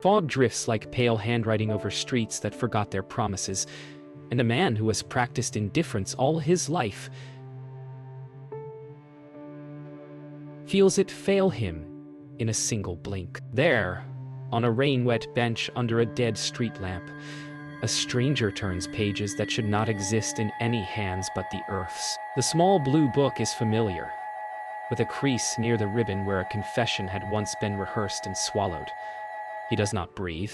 Fog drifts like pale handwriting over streets that forgot their promises, and a man who has practiced indifference all his life feels it fail him in a single blink. There, on a rain-wet bench under a dead street lamp, a stranger turns pages that should not exist in any hands but the Earth's. The small blue book is familiar, with a crease near the ribbon where a confession had once been rehearsed and swallowed. He does not breathe.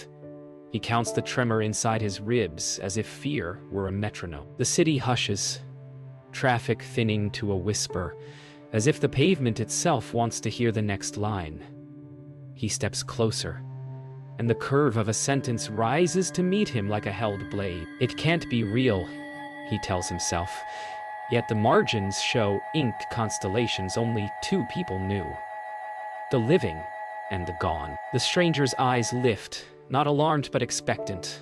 He counts the tremor inside his ribs as if fear were a metronome. The city hushes, traffic thinning to a whisper, as if the pavement itself wants to hear the next line. He steps closer, and the curve of a sentence rises to meet him like a held blade. It can't be real, he tells himself, yet the margins show inked constellations only two people knew: the living and the gone. The stranger's eyes lift, not alarmed but expectant,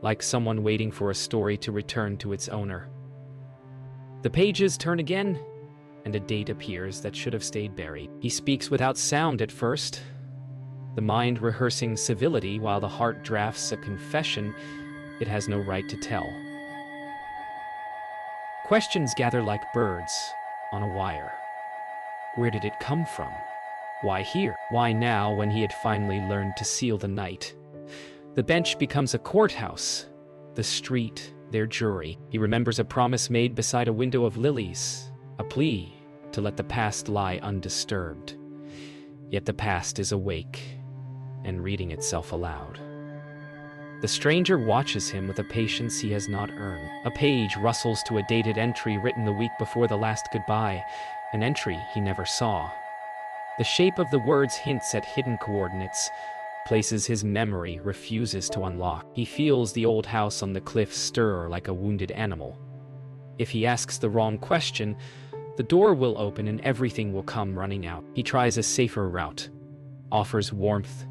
like someone waiting for a story to return to its owner. The pages turn again, and a date appears that should have stayed buried. He speaks without sound at first, the mind rehearsing civility while the heart drafts a confession it has no right to tell. Questions gather like birds on a wire. Where did it come from? Why here? Why now, when he had finally learned to seal the night? The bench becomes a courthouse, the street their jury. He remembers a promise made beside a window of lilies, a plea to let the past lie undisturbed. Yet the past is awake and reading itself aloud. The stranger watches him with a patience he has not earned. A page rustles to a dated entry written the week before the last goodbye, an entry he never saw. The shape of the words hints at hidden coordinates, places his memory refuses to unlock. He feels the old house on the cliff stir like a wounded animal. If he asks the wrong question, the door will open and everything will come running out. He tries a safer route, offers warmth,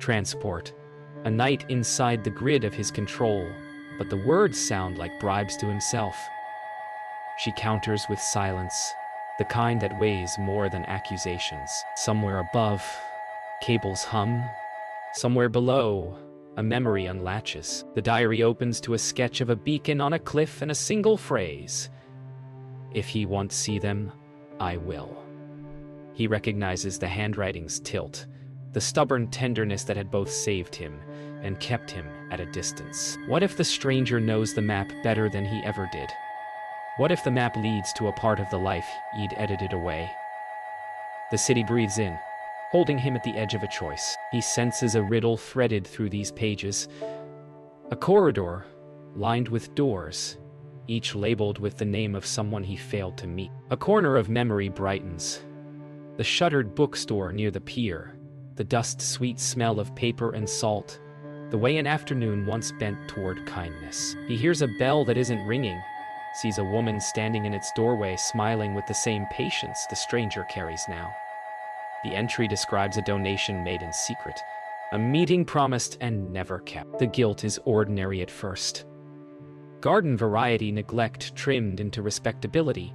transport, a night inside the grid of his control, but the words sound like bribes to himself. She counters with silence, the kind that weighs more than accusations. Somewhere above, cables hum. Somewhere below, a memory unlatches. The diary opens to a sketch of a beacon on a cliff and a single phrase: "If he won't see them, I will." He recognizes the handwriting's tilt, the stubborn tenderness that had both saved him and kept him at a distance. What if the stranger knows the map better than he ever did? What if the map leads to a part of the life he'd edited away? The city breathes in, holding him at the edge of a choice. He senses a riddle threaded through these pages. A corridor lined with doors, each labeled with the name of someone he failed to meet. A corner of memory brightens. The shuttered bookstore near the pier, the dust-sweet smell of paper and salt, the way an afternoon once bent toward kindness. He hears a bell that isn't ringing, sees a woman standing in its doorway smiling with the same patience the stranger carries now. The entry describes a donation made in secret, a meeting promised and never kept. The guilt is ordinary at first. Garden variety neglect trimmed into respectability,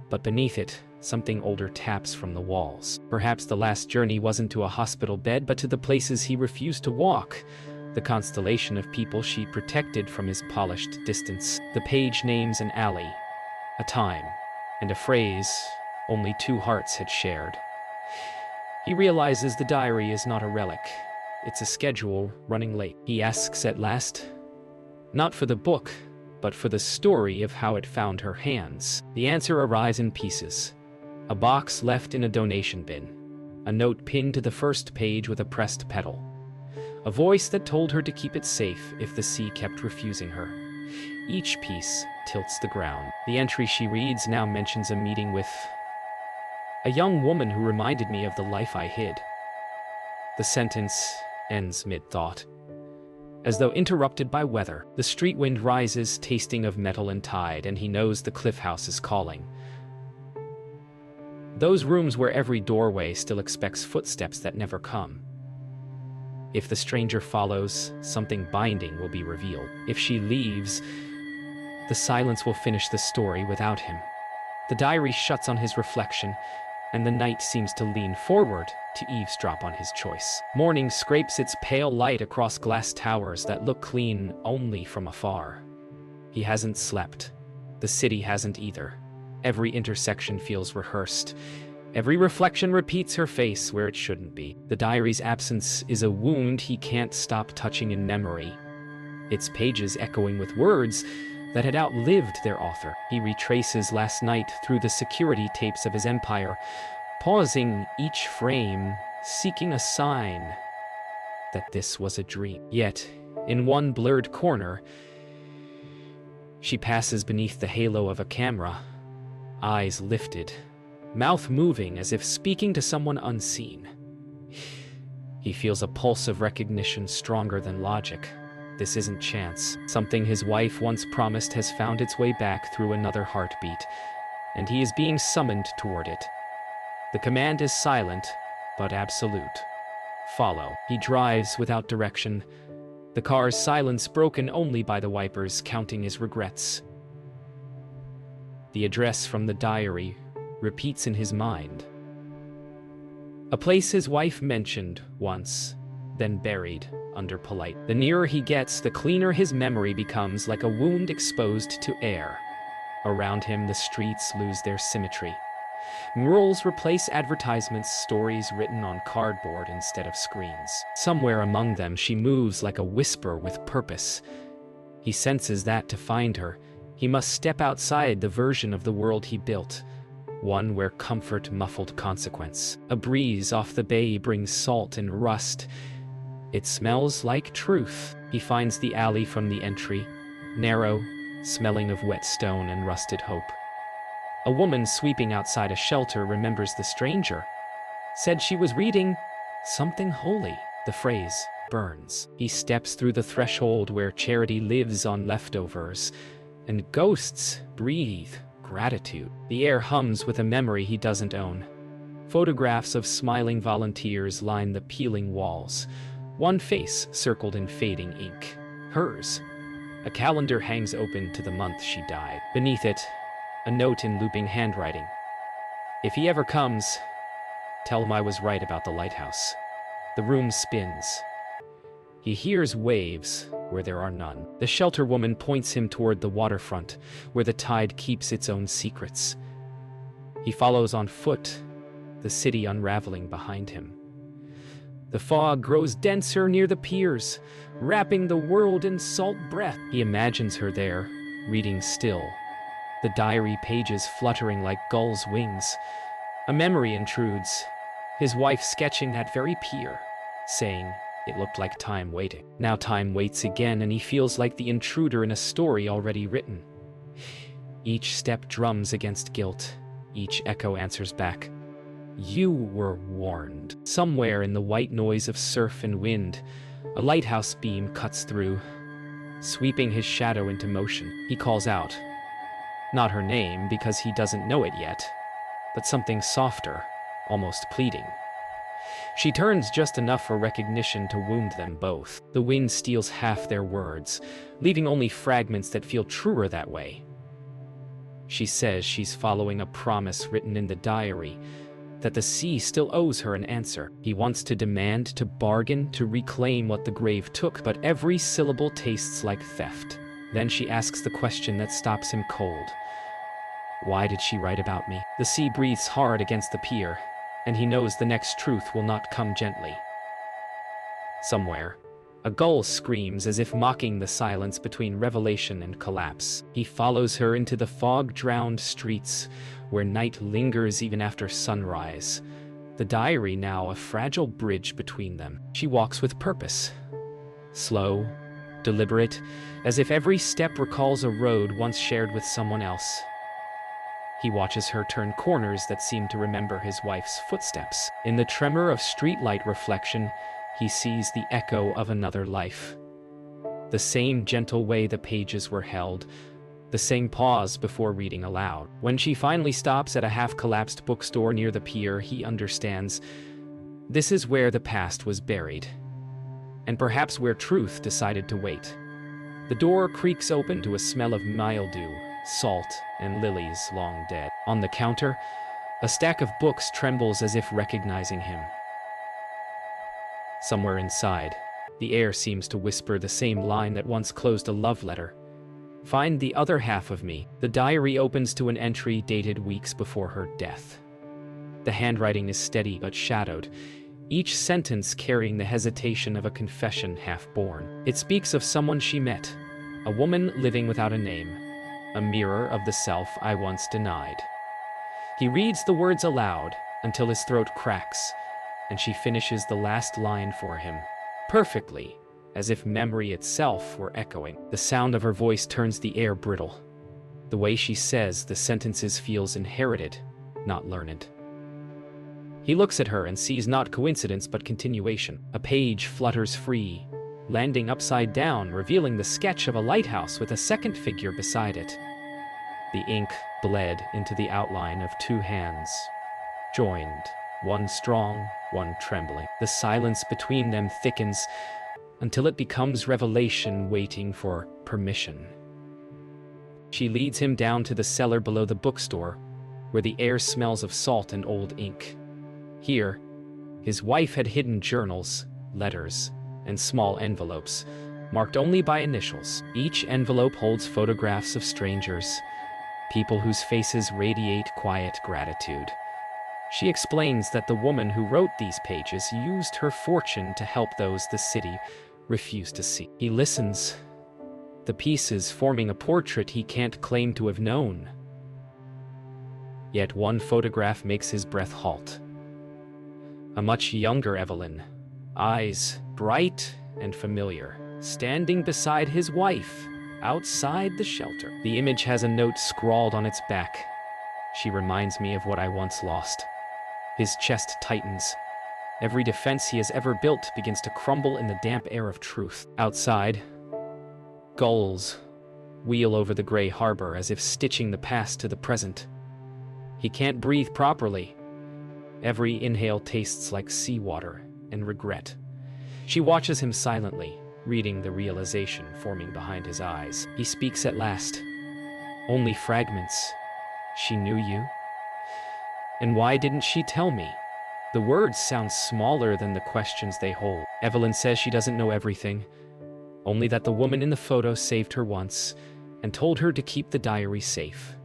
but beneath it, something older taps from the walls. Perhaps the last journey wasn't to a hospital bed, but to the places he refused to walk, the constellation of people she protected from his polished distance. The page names an alley, a time, and a phrase only two hearts had shared. He realizes the diary is not a relic. It's a schedule running late. He asks at last, not for the book, but for the story of how it found her hands. The answer arrives in pieces. A box left in a donation bin. A note pinned to the first page with a pressed petal. A voice that told her to keep it safe if the sea kept refusing her. Each piece tilts the ground. The entry she reads now mentions a meeting with a young woman who reminded me of the life I hid. The sentence ends mid-thought. As though interrupted by weather, the street wind rises, tasting of metal and tide, and he knows the cliff house is calling. Those rooms where every doorway still expects footsteps that never come. If the stranger follows, something binding will be revealed. If she leaves, the silence will finish the story without him. The diary shuts on his reflection, and the night seems to lean forward to eavesdrop on his choice. Morning scrapes its pale light across glass towers that look clean only from afar. He hasn't slept. The city hasn't either. Every intersection feels rehearsed. Every reflection repeats her face where it shouldn't be. The diary's absence is a wound he can't stop touching in memory, its pages echoing with words that had outlived their author. He retraces last night through the security tapes of his empire, pausing each frame, seeking a sign that this was a dream. Yet, in one blurred corner, she passes beneath the halo of a camera, eyes lifted, mouth moving as if speaking to someone unseen. He feels a pulse of recognition stronger than logic. This isn't chance. Something his wife once promised has found its way back through another heartbeat, and he is being summoned toward it. The command is silent, but absolute. Follow. He drives without direction, the car's silence broken only by the wipers counting his regrets. The address from the diary repeats in his mind. A place his wife mentioned once, then buried under polite. The nearer he gets, the cleaner his memory becomes, like a wound exposed to air. Around him, the streets lose their symmetry. Murals replace advertisements, stories written on cardboard instead of screens. Somewhere among them, she moves like a whisper with purpose. He senses that to find her, he must step outside the version of the world he built, one where comfort muffled consequence. A breeze off the bay brings salt and rust. It smells like truth. He finds the alley from the entry, narrow, smelling of wet stone and rusted hope. A woman sweeping outside a shelter remembers the stranger, said she was reading something holy. The phrase burns. He steps through the threshold where charity lives on leftovers, and ghosts breathe gratitude. The air hums with a memory he doesn't own. Photographs of smiling volunteers line the peeling walls, one face circled in fading ink. Hers. A calendar hangs open to the month she died. Beneath it, a note in looping handwriting. If he ever comes, tell him I was right about the lighthouse. The room spins. He hears waves where there are none. The shelter woman points him toward the waterfront, where the tide keeps its own secrets. He follows on foot, the city unraveling behind him. The fog grows denser near the piers, wrapping the world in salt breath. He imagines her there, reading still, the diary pages fluttering like gulls' wings. A memory intrudes, his wife sketching that very pier, saying it looked like time waiting. Now time waits again, and he feels like the intruder in a story already written. Each step drums against guilt, each echo answers back. You were warned. Somewhere in the white noise of surf and wind, a lighthouse beam cuts through, sweeping his shadow into motion. He calls out. Not her name, because he doesn't know it yet, but something softer, almost pleading. She turns just enough for recognition to wound them both. The wind steals half their words, leaving only fragments that feel truer that way. She says she's following a promise written in the diary, that the sea still owes her an answer. He wants to demand, to bargain, to reclaim what the grave took, but every syllable tastes like theft. Then she asks the question that stops him cold. Why did she write about me? The sea breathes hard against the pier, and he knows the next truth will not come gently. Somewhere, a gull screams as if mocking the silence between revelation and collapse. He follows her into the fog-drowned streets, where night lingers even after sunrise, the diary now a fragile bridge between them. She walks with purpose, slow, deliberate, as if every step recalls a road once shared with someone else. He watches her turn corners that seem to remember his wife's footsteps. In the tremor of streetlight reflection, he sees the echo of another life. The same gentle way the pages were held, the same pause before reading aloud. When she finally stops at a half-collapsed bookstore near the pier, he understands this is where the past was buried, and perhaps where truth decided to wait. The door creaks open to a smell of mildew, salt, and lilies long dead. On the counter, A stack of books trembles as if recognizing him. Somewhere inside, the air seems to whisper the same line that once closed a love letter. Find the other half of me. The diary opens to an entry dated weeks before her death. The handwriting is steady but shadowed, each sentence carrying the hesitation of a confession half-born. It speaks of someone she met, a woman living without a name, a mirror of the self I once denied. He reads the words aloud until his throat cracks, and she finishes the last line for him, perfectly, as if memory itself were echoing. The sound of her voice turns the air brittle. The way she says the sentences feels inherited, not learned. He looks at her and sees not coincidence but continuation. A page flutters free, landing upside down, revealing the sketch of a lighthouse with a second figure beside it. The ink bled into the outline of two hands, joined, one strong, one trembling. The silence between them thickens until it becomes revelation waiting for permission. She leads him down to the cellar below the bookstore, where the air smells of salt and old ink. Here, his wife had hidden journals, letters, and small envelopes, marked only by initials. Each envelope holds photographs of strangers, people whose faces radiate quiet gratitude. She explains that the woman who wrote these pages used her fortune to help those the city refused to see. He listens, the pieces forming a portrait he can't claim to have known. Yet one photograph makes his breath halt. A much younger Evelyn, eyes bright and familiar, standing beside his wife, outside the shelter. The image has a note scrawled on its back. She reminds me of what I once lost. His chest tightens. Every defense he has ever built begins to crumble in the damp air of truth. Outside, gulls wheel over the gray harbor as if stitching the past to the present. He can't breathe properly. Every inhale tastes like seawater and regret. She watches him silently, reading the realization forming behind his eyes. He speaks at last. Only fragments. She knew you? And why didn't she tell me? The words sound smaller than the questions they hold. Evelyn says she doesn't know everything, only that the woman in the photo saved her once and told her to keep the diary safe.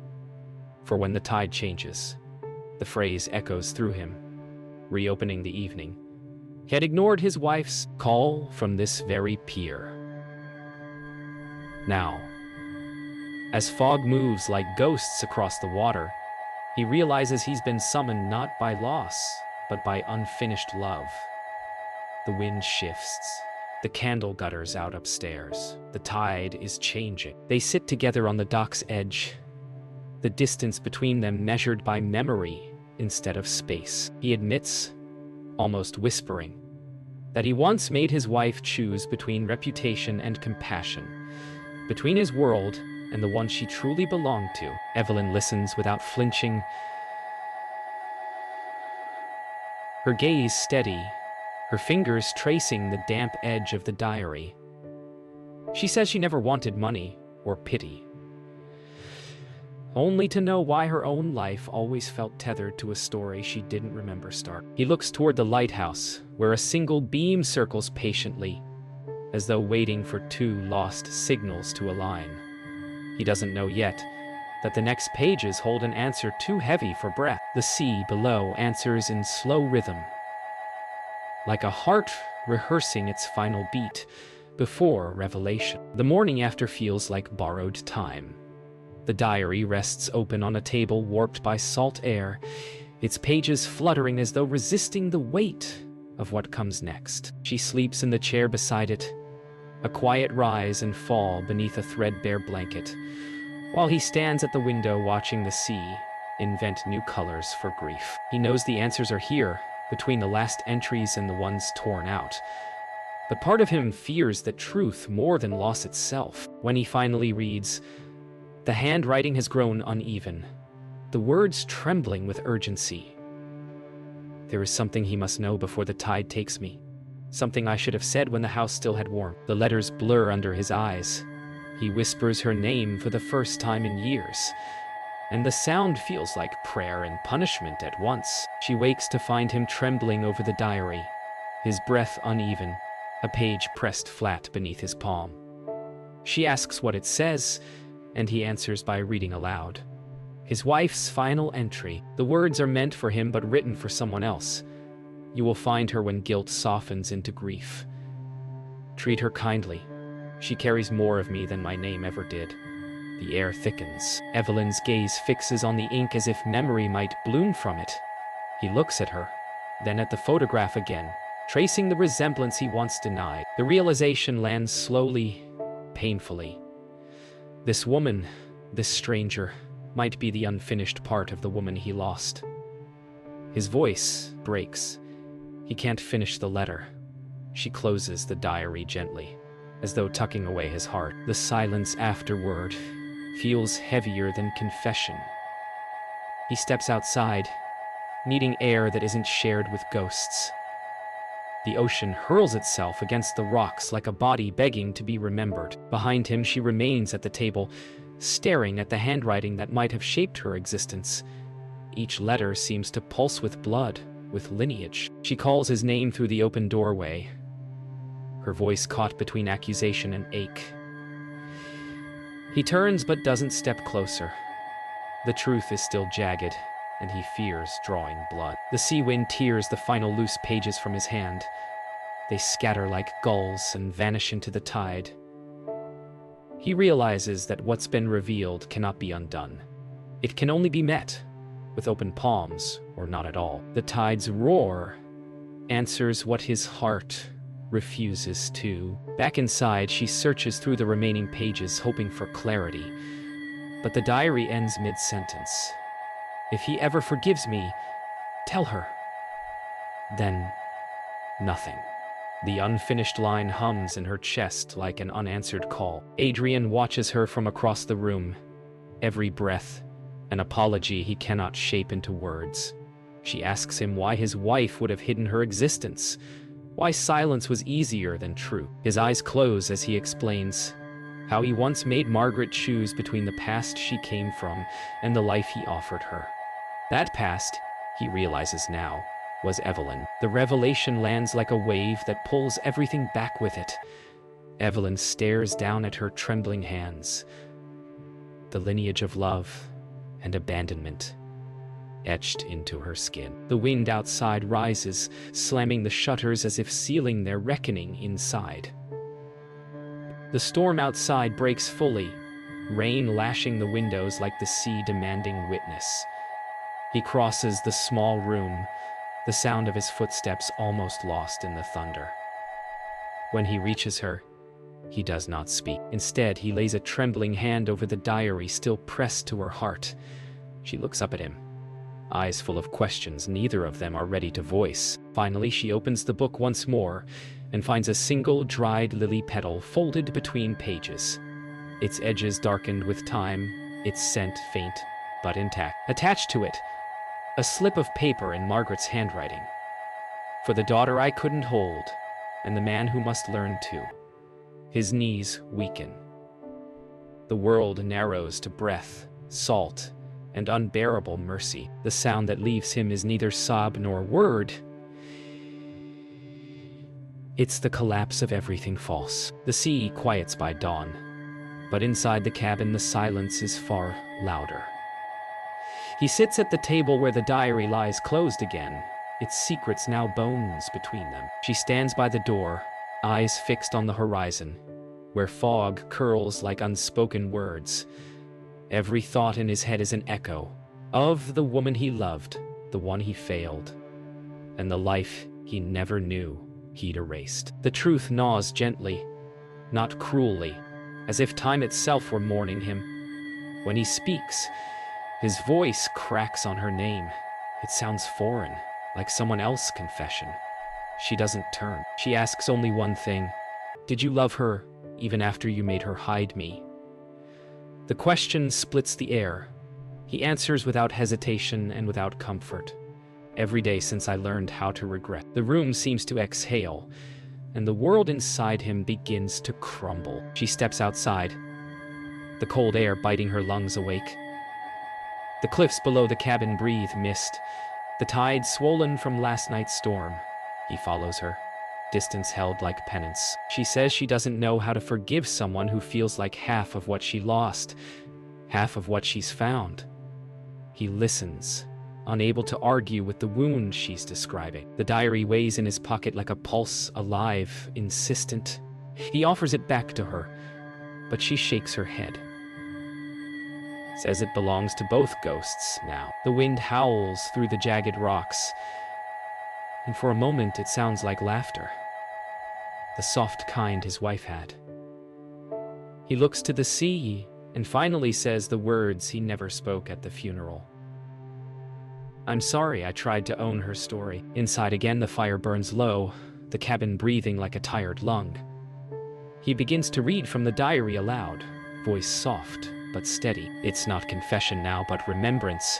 For when the tide changes, the phrase echoes through him, reopening the evening. He had ignored his wife's call from this very pier. Now, as fog moves like ghosts across the water, he realizes he's been summoned not by loss, but by unfinished love. The wind shifts. The candle gutters out upstairs. The tide is changing. They sit together on the dock's edge, the distance between them measured by memory instead of space. He admits, almost whispering, that he once made his wife choose between reputation and compassion, between his world and the one she truly belonged to. Evelyn listens without flinching, her gaze steady, her fingers tracing the damp edge of the diary. She says she never wanted money or pity, only to know why her own life always felt tethered to a story she didn't remember start. He looks toward the lighthouse, where a single beam circles patiently, as though waiting for two lost signals to align. He doesn't know yet that the next pages hold an answer too heavy for breath. The sea below answers in slow rhythm, like a heart rehearsing its final beat before revelation. The morning after feels like borrowed time. The diary rests open on a table warped by salt air, its pages fluttering as though resisting the weight of what comes next. She sleeps in the chair beside it, a quiet rise and fall beneath a threadbare blanket, while he stands at the window watching the sea invent new colors for grief. He knows the answers are here, between the last entries and the ones torn out. But part of him fears that truth more than loss itself. When he finally reads, the handwriting has grown uneven, the words trembling with urgency. There is something he must know before the tide takes me. Something I should have said when the house still had warmth. The letters blur under his eyes. He whispers her name for the first time in years. and the sound feels like prayer and punishment at once. She wakes to find him trembling over the diary, his breath uneven, a page pressed flat beneath his palm. She asks what it says, and he answers by reading aloud. His wife's final entry. The words are meant for him but written for someone else. You will find her when guilt softens into grief. Treat her kindly. She carries more of me than my name ever did. The air thickens. Evelyn's gaze fixes on the ink as if memory might bloom from it. He looks at her, then at the photograph again, tracing the resemblance he once denied. The realization lands slowly, painfully. This woman, this stranger, might be the unfinished part of the woman he lost. His voice breaks. He can't finish the letter. She closes the diary gently, as though tucking away his heart. The silence afterward feels heavier than confession. He steps outside, needing air that isn't shared with ghosts. The ocean hurls itself against the rocks like a body begging to be remembered. Behind him, she remains at the table, staring at the handwriting that might have shaped her existence. Each letter seems to pulse with blood, with lineage. She calls his name through the open doorway, her voice caught between accusation and ache. He turns but doesn't step closer. The truth is still jagged, and he fears drawing blood. The sea wind tears the final loose pages from his hand. They scatter like gulls and vanish into the tide. He realizes that what's been revealed cannot be undone. It can only be met with open palms or not at all. The tide's roar answers what his heart refuses to. Back inside, she searches through the remaining pages, hoping for clarity. But the diary ends mid-sentence. If he ever forgives me, tell her. Then, nothing. The unfinished line hums in her chest like an unanswered call. Adrian watches her from across the room. Every breath, an apology he cannot shape into words. She asks him why his wife would have hidden her existence, why silence was easier than truth. His eyes close as he explains how he once made Margaret choose between the past she came from and the life he offered her. That past, he realizes now, was Evelyn. The revelation lands like a wave that pulls everything back with it. Evelyn stares down at her trembling hands. The lineage of love and abandonment etched into her skin. The wind outside rises, slamming the shutters as if sealing their reckoning inside. The storm outside breaks fully, rain lashing the windows like the sea demanding witness. He crosses the small room, the sound of his footsteps almost lost in the thunder. When he reaches her, he does not speak. Instead, he lays a trembling hand over the diary still pressed to her heart. She looks up at him, eyes full of questions neither of them are ready to voice. Finally, she opens the book once more and finds a single dried lily petal folded between pages. Its edges darkened with time, its scent faint but intact. Attached to it, a slip of paper in Margaret's handwriting. For the daughter I couldn't hold, and the man who must learn to. His knees weaken. The world narrows to breath, salt, and unbearable mercy. The sound that leaves him is neither sob nor word. It's the collapse of everything false. The sea quiets by dawn, but inside the cabin the silence is far louder. He sits at the table where the diary lies closed again, its secrets now bones between them. She stands by the door, eyes fixed on the horizon, where fog curls like unspoken words. Every thought in his head is an echo of the woman he loved, the one he failed, and the life he never knew he'd erased. The truth gnaws gently, not cruelly, as if time itself were mourning him. When he speaks, his voice cracks on her name. It sounds foreign, like someone else's confession. She doesn't turn. She asks only one thing. Did you love her, even after you made her hide me? The question splits the air. He answers without hesitation and without comfort. Every day since I learned how to regret. The room seems to exhale, and the world inside him begins to crumble. She steps outside, the cold air biting her lungs awake. The cliffs below the cabin breathe mist, the tide swollen from last night's storm. He follows her, distance held like penance. She says she doesn't know how to forgive someone who feels like half of what she lost, half of what she's found. He listens, unable to argue with the wound she's describing. The diary weighs in his pocket like a pulse, alive, insistent. He offers it back to her, but she shakes her head. Says it belongs to both ghosts now. The wind howls through the jagged rocks, and for a moment it sounds like laughter. The soft kind his wife had. He looks to the sea and finally says the words he never spoke at the funeral. I'm sorry I tried to own her story. Inside again, the fire burns low, the cabin breathing like a tired lung. He begins to read from the diary aloud, voice soft but steady. It's not confession now, but remembrance.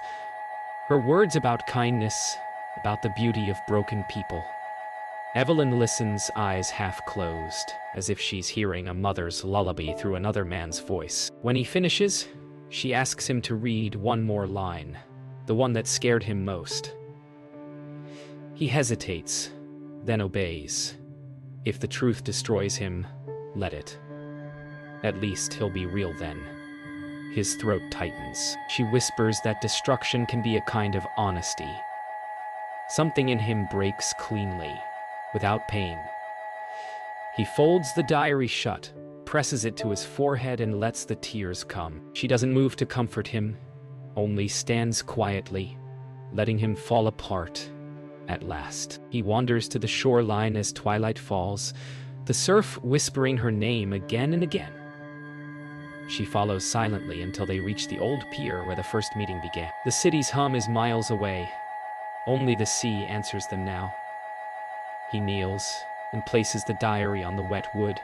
Her words about kindness, about the beauty of broken people. Evelyn listens, eyes half closed, as if she's hearing a mother's lullaby through another man's voice. When he finishes, she asks him to read one more line, the one that scared him most. He hesitates, then obeys. If the truth destroys him, let it. At least he'll be real then. His throat tightens. She whispers that destruction can be a kind of honesty. Something in him breaks cleanly, without pain. He folds the diary shut, presses it to his forehead, and lets the tears come. She doesn't move to comfort him, only stands quietly, letting him fall apart at last. He wanders to the shoreline as twilight falls, the surf whispering her name again and again. She follows silently until they reach the old pier where the first meeting began. The city's hum is miles away. Only the sea answers them now. He kneels and places the diary on the wet wood,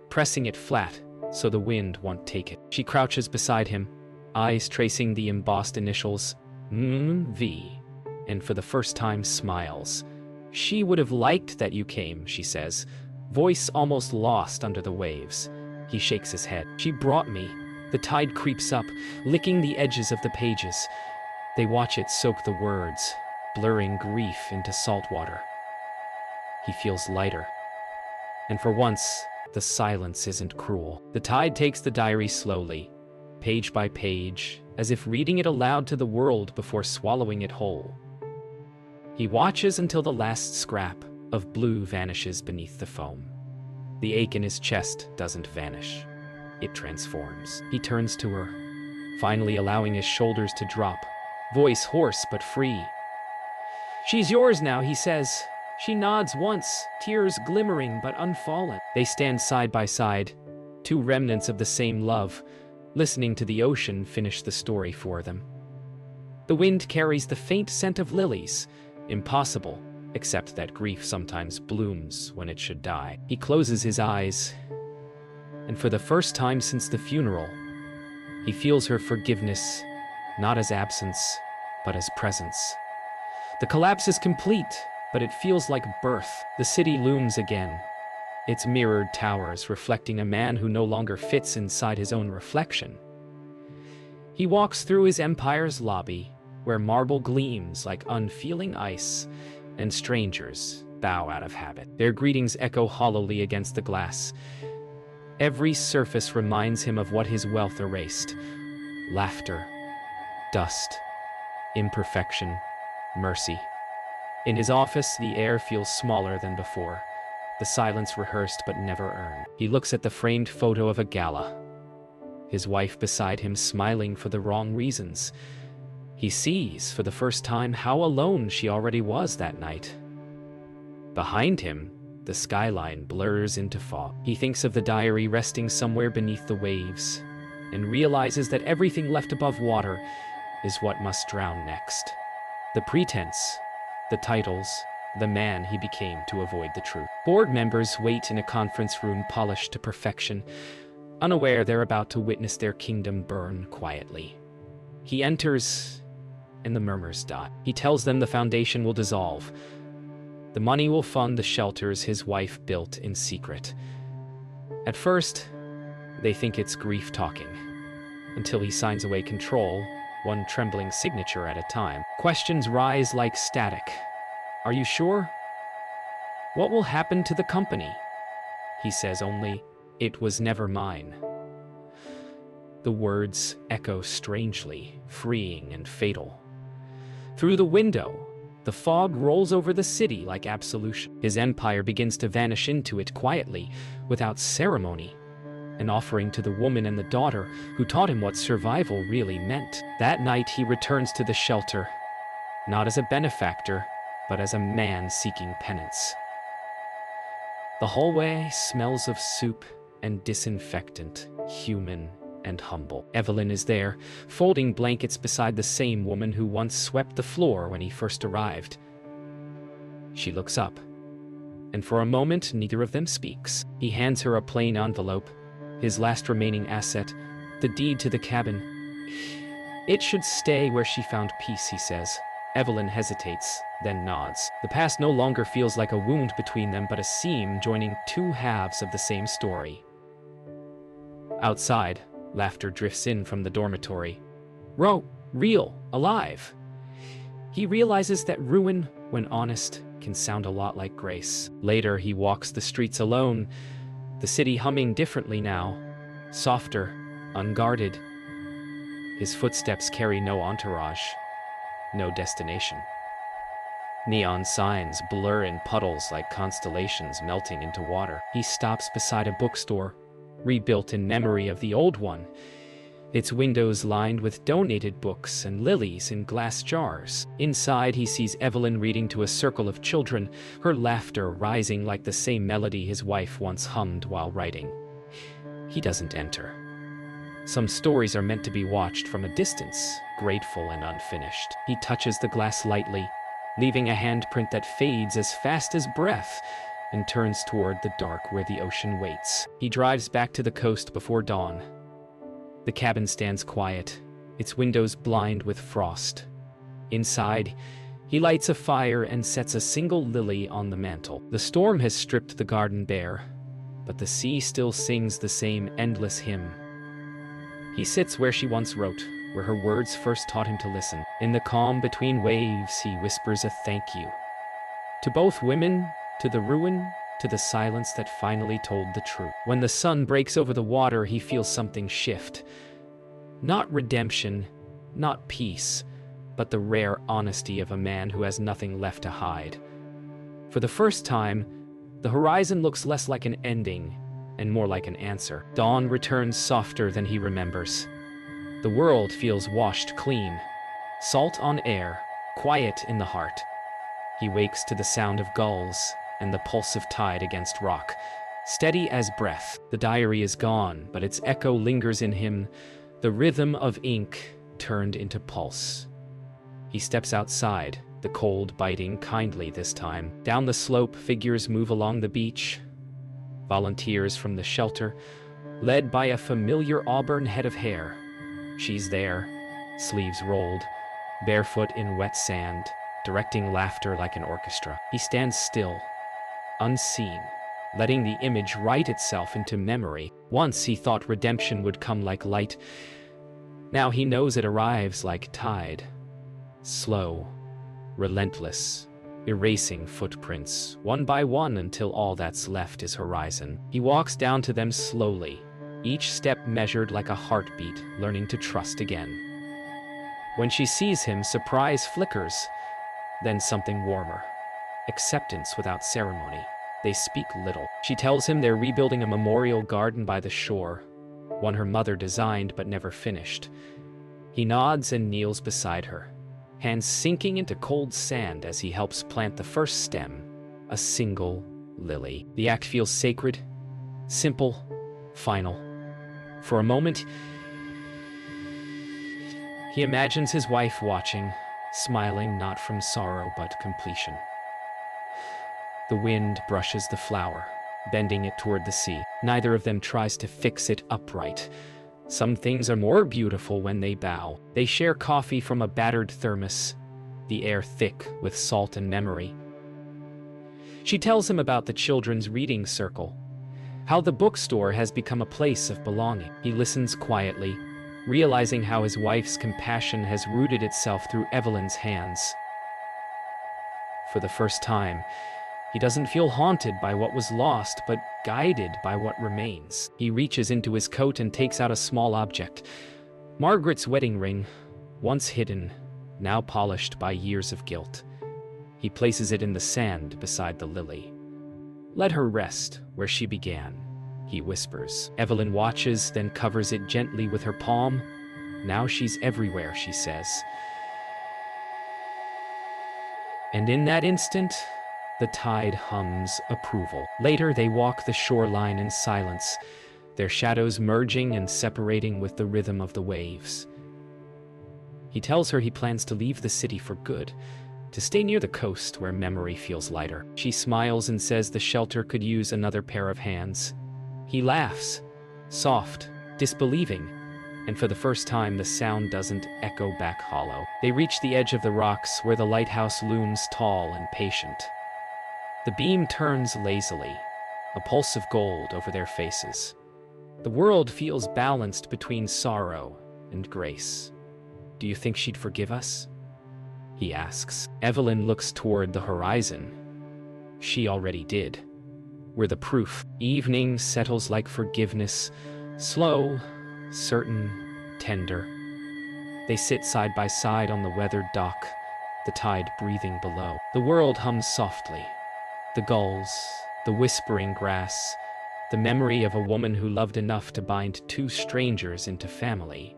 pressing it flat so the wind won't take it. She crouches beside him, eyes tracing the embossed initials V, and for the first time smiles. She would have liked that you came, she says, voice almost lost under the waves. He shakes his head. She brought me. The tide creeps up, licking the edges of the pages. They watch it soak the words, blurring grief into salt water. He feels lighter. And for once, the silence isn't cruel. The tide takes the diary slowly, page by page, as if reading it aloud to the world before swallowing it whole. He watches until the last scrap of blue vanishes beneath the foam. The ache in his chest doesn't vanish. It transforms. He turns to her, finally allowing his shoulders to drop, voice hoarse but free. She's yours now, he says. She nods once, tears glimmering but unfallen. They stand side by side, two remnants of the same love, listening to the ocean finish the story for them. The wind carries the faint scent of lilies, impossible, except that grief sometimes blooms when it should die. He closes his eyes, and for the first time since the funeral, he feels her forgiveness, not as absence, but as presence. The collapse is complete, but it feels like birth. The city looms again, its mirrored towers reflecting a man who no longer fits inside his own reflection. He walks through his empire's lobby, where marble gleams like unfeeling ice, and strangers bow out of habit. Their greetings echo hollowly against the glass. Every surface reminds him of what his wealth erased. Laughter, dust, imperfection, mercy. In his office, the air feels smaller than before, the silence rehearsed but never earned. He looks at the framed photo of a gala, his wife beside him smiling for the wrong reasons. He sees, for the first time, how alone she already was that night. Behind him, the skyline blurs into fog. He thinks of the diary resting somewhere beneath the waves, and realizes that everything left above water is what must drown next. The pretense, the titles, the man he became to avoid the truth. Board members wait in a conference room polished to perfection, unaware they're about to witness their kingdom burn quietly. He enters, and the murmurs die. He tells them the foundation will dissolve. The money will fund the shelters his wife built in secret. At first, they think it's grief talking, until he signs away control one trembling signature at a time. Questions rise like static. Are you sure? What will happen to the company? He says only, it was never mine. The words echo strangely, freeing and fatal. Through the window, the fog rolls over the city like absolution. His empire begins to vanish into it quietly, without ceremony, an offering to the woman and the daughter who taught him what survival really meant. That night he returns to the shelter, not as a benefactor, but as a man seeking penance. The hallway smells of soup and disinfectant, human and humble. Evelyn is there, folding blankets beside the same woman who once swept the floor when he first arrived. She looks up, and for a moment neither of them speaks. He hands her a plain envelope, his last remaining asset, the deed to the cabin. It should stay where she found peace, he says. Evelyn hesitates, then nods. The past no longer feels like a wound between them, but a seam joining two halves of the same story. Outside, laughter drifts in from the dormitory. Real, alive. He realizes that ruin, when honest, can sound a lot like grace. Later, he walks the streets alone, the city humming differently now, softer, unguarded. His footsteps carry no entourage, no destination. Neon signs blur in puddles like constellations melting into water. He stops beside a bookstore, rebuilt in memory of the old one, its windows lined with donated books and lilies in glass jars. Inside, he sees Evelyn reading to a circle of children, her laughter rising like the same melody his wife once hummed while writing. He doesn't enter. Some stories are meant to be watched from a distance, grateful and unfinished. He touches the glass lightly, leaving a handprint that fades as fast as breath, and turns toward the dark where the ocean waits. He drives back to the coast before dawn. The cabin stands quiet, its windows blind with frost. Inside, he lights a fire and sets a single lily on the mantel. The storm has stripped the garden bare, but the sea still sings the same endless hymn. He sits where she once wrote, where her words first taught him to listen. In the calm between waves, he whispers a thank you. To both women, to the ruin, to the silence that finally told the truth. When the sun breaks over the water, he feels something shift. Not redemption, not peace, but the rare honesty of a man who has nothing left to hide. For the first time, the horizon looks less like an ending and more like an answer. Dawn returns softer than he remembers. The world feels washed clean, salt on air, quiet in the heart. He wakes to the sound of gulls and the pulse of tide against rock, steady as breath. The diary is gone, but its echo lingers in him, the rhythm of ink turned into pulse. He steps outside, the cold biting kindly this time. Down the slope, figures move along the beach. Volunteers from the shelter, led by a familiar auburn head of hair. She's there, sleeves rolled, barefoot in wet sand, directing laughter like an orchestra. He stands still, unseen, letting the image write itself into memory. Once he thought redemption would come like light. Now he knows it arrives like tide. Slow, relentless, erasing footprints, one by one until all that's left is horizon. He walks down to them slowly, each step measured like a heartbeat, learning to trust again. When she sees him, surprise flickers, then something warmer. Acceptance without ceremony. They speak little. She tells him they're rebuilding a memorial garden by the shore, one her mother designed but never finished. He nods and kneels beside her, hands sinking into cold sand as he helps plant the first stem, a single lily. The act feels sacred, simple, final. For a moment, he imagines his wife watching, smiling not from sorrow but completion. The wind brushes the flower, bending it toward the sea. Neither of them tries to fix it upright. Some things are more beautiful when they bow. They share coffee from a battered thermos, the air thick with salt and memory. She tells him about the children's reading circle, how the bookstore has become a place of belonging. He listens quietly, realizing how his wife's compassion has rooted itself through Evelyn's hands. For the first time, he doesn't feel haunted by what was lost, but guided by what remains. He reaches into his coat and takes out a small object. Margaret's wedding ring, once hidden, now polished by years of guilt. He places it in the sand beside the lily. "Let her rest where she began," he whispers. Evelyn watches, then covers it gently with her palm. "Now she's everywhere," she says. And in that instant, the tide hums approval. Later, they walk the shoreline in silence, their shadows merging and separating with the rhythm of the waves. He tells her he plans to leave the city for good, to stay near the coast where memory feels lighter. She smiles and says the shelter could use another pair of hands. He laughs, soft, disbelieving, and for the first time the sound doesn't echo back hollow. They reach the edge of the rocks where the lighthouse looms tall and patient. The beam turns lazily, a pulse of gold over their faces. The world feels balanced between sorrow and grace. "Do you think she'd forgive us?" he asks. Evelyn looks toward the horizon. She already did. We're the proof. Evening settles like forgiveness, slow, certain, tender. They sit side by side on the weathered dock, the tide breathing below. The world hums softly. The gulls, the whispering grass, the memory of a woman who loved enough to bind two strangers into family.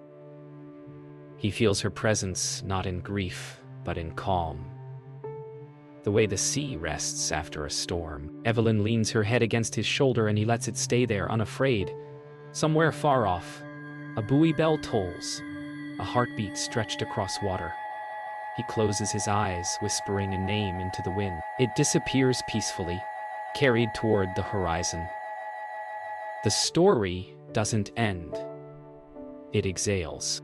He feels her presence not in grief, but in calm. The way the sea rests after a storm. Evelyn leans her head against his shoulder and he lets it stay there, unafraid. Somewhere far off, a buoy bell tolls, a heartbeat stretched across water. He closes his eyes, whispering a name into the wind. It disappears peacefully, carried toward the horizon. The story doesn't end. It exhales.